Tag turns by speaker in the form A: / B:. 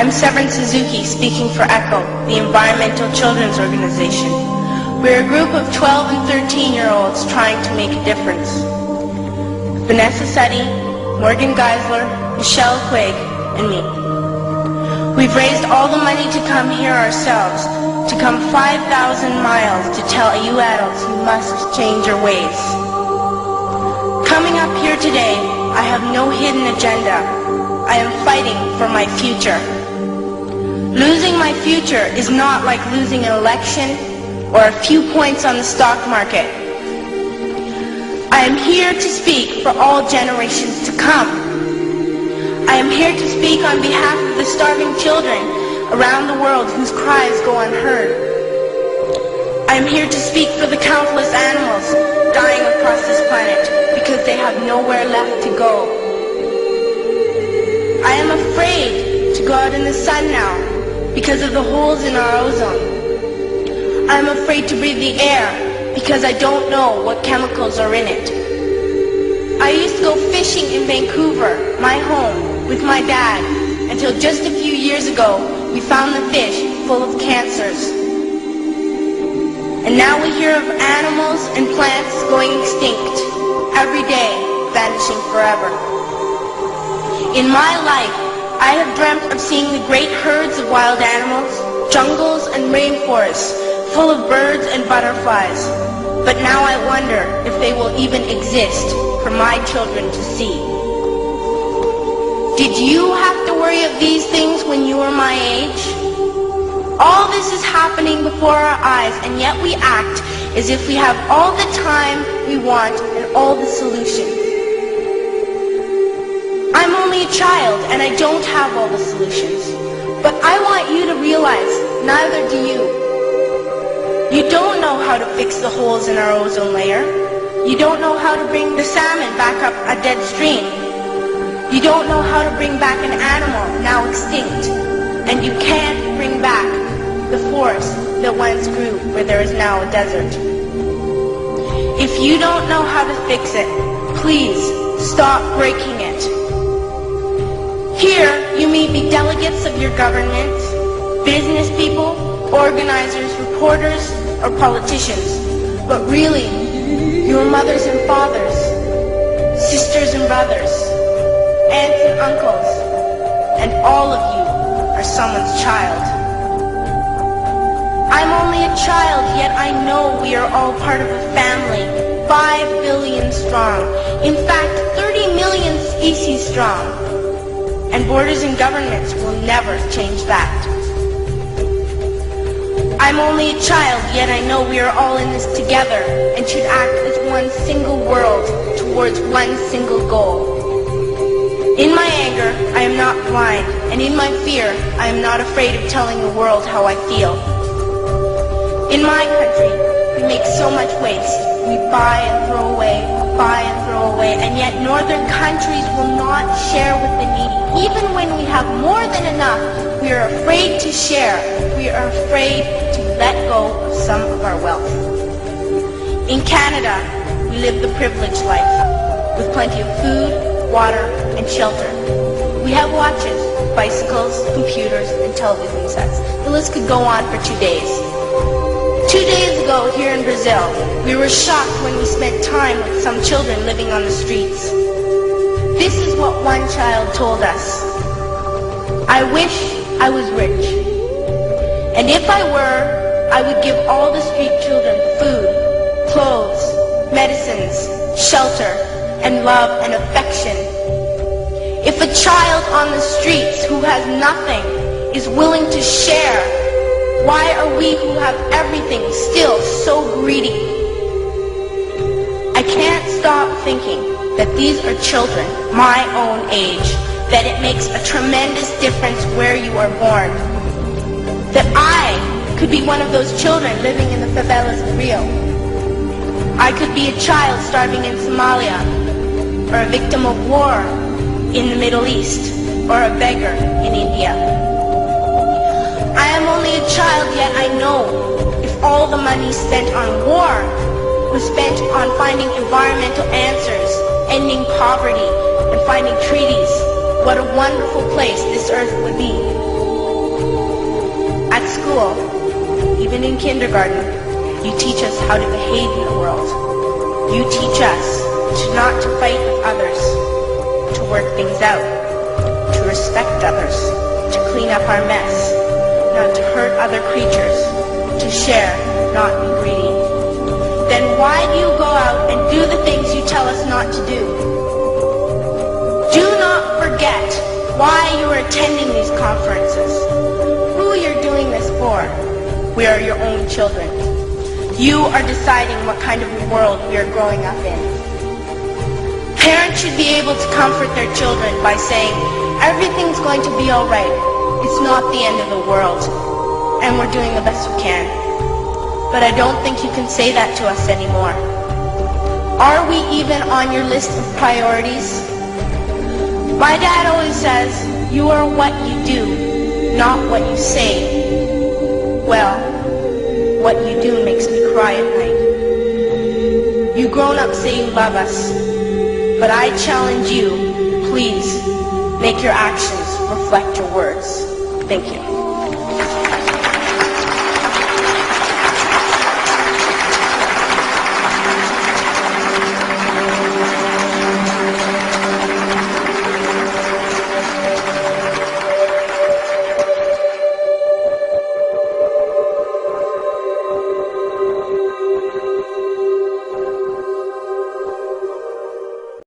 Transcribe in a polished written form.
A: I'm Severin Suzuki, speaking for ECHO, the Environmental Children's Organization. We're a group of 12 and 13-year-olds trying to make a difference. Vanessa Setti, Morgan Geisler, Michelle Quigg, and me. We've raised all the money to come here ourselves, to come 5,000 miles to tell you adults you must change your ways. Coming up here today, I have no hidden agenda. I am fighting for my future. Losing my future is not like losing an election or a few points on the stock market. I am here to speak for all generations to come. I am here to speak on behalf of the starving children around the world whose cries go unheard. I am here to speak for the countless animals dying across this planet because they have nowhere left to go. I am afraid to go out in the sun now because of the holes in our ozone. I am afraid to breathe the air because I don't know what chemicals are in it. I used to go fishing in Vancouver, my home, with my dad, until just a few years ago we found the fish full of cancers. And now we hear of animals and plants going extinct, every day vanishing forever. In my life, I have dreamt of seeing the great herds of wild animals, jungles and rainforests full of birds and butterflies. But now I wonder if they will even exist for my children to see. Did you have to worry of these things when you were my age? All this is happening before our eyes, and yet we act as if we have all the time we want and all the solutions. I'm only a child and I don't have all the solutions. But I want you to realize, neither do you. You don't know how to fix the holes in our ozone layer. You don't know how to bring the salmon back up a dead stream. You don't know how to bring back an animal now extinct. And you can't bring back the forest that once grew where there is now a desert. If you don't know how to fix it, please stop breaking it. Here, you may be delegates of your governments, business people, organizers, reporters, or politicians. But really, your mothers and fathers, sisters and brothers, aunts and uncles, and all of you are someone's child. I'm only a child, yet I know we are all part of a family, 5 billion strong. In fact, 30 million species strong. And borders and governments will never change that. I'm only a child, yet I know we are all in this together and should act as one single world towards one single goal. In my anger, I am not blind, and in my fear, I am not afraid of telling the world how I feel. In my country, we make so much waste. We buy and throw away, and yet northern countries will not share with the needy. Even when we have more than enough, we are afraid to share. We are afraid to let go of some of our wealth. In Canada, we live the privileged life, with plenty of food, water, and shelter. We have watches, bicycles, computers, and television sets. The list could go on for 2 days. 2 days ago, here in Brazil, we were shocked when we spent time with some children living on the streets. This is what one child told us. I wish I was rich. And if I were, I would give all the street children food, clothes, medicines, shelter, and love and affection. If a child on the streets who has nothing is willing to share, why are we who have everything still so greedy? I can't stop thinking that these are children my own age, that it makes a tremendous difference where you are born. That I could be one of those children living in the favelas of Rio. I could be a child starving in Somalia, or a victim of war in the Middle East, or a beggar in India. I am only a child, yet I know if all the money spent on war was spent on finding environmental answers, ending poverty, and finding treaties, what a wonderful place this earth would be. school, even in kindergarten, you teach us how to behave in the world. You teach us not to fight with others, to work things out, to respect others, to clean up our mess, not to hurt other creatures, to share, not be greedy. Then why do you go out and do the things you tell us not to do? Do not forget why you are attending these conferences, who you're doing this for. We are your own children. You are deciding what kind of world we are growing up in. Parents should be able to comfort their children by saying, everything's going to be all right. It's not the end of the world, and we're doing the best we can. But I don't think you can say that to us anymore. Are we even on your list of priorities? My dad always says, you are what you do, not what you say. Well, what you do makes me cry at night. You grown-ups say you love us, but I challenge you, please, make your actions reflect your words. Thank you.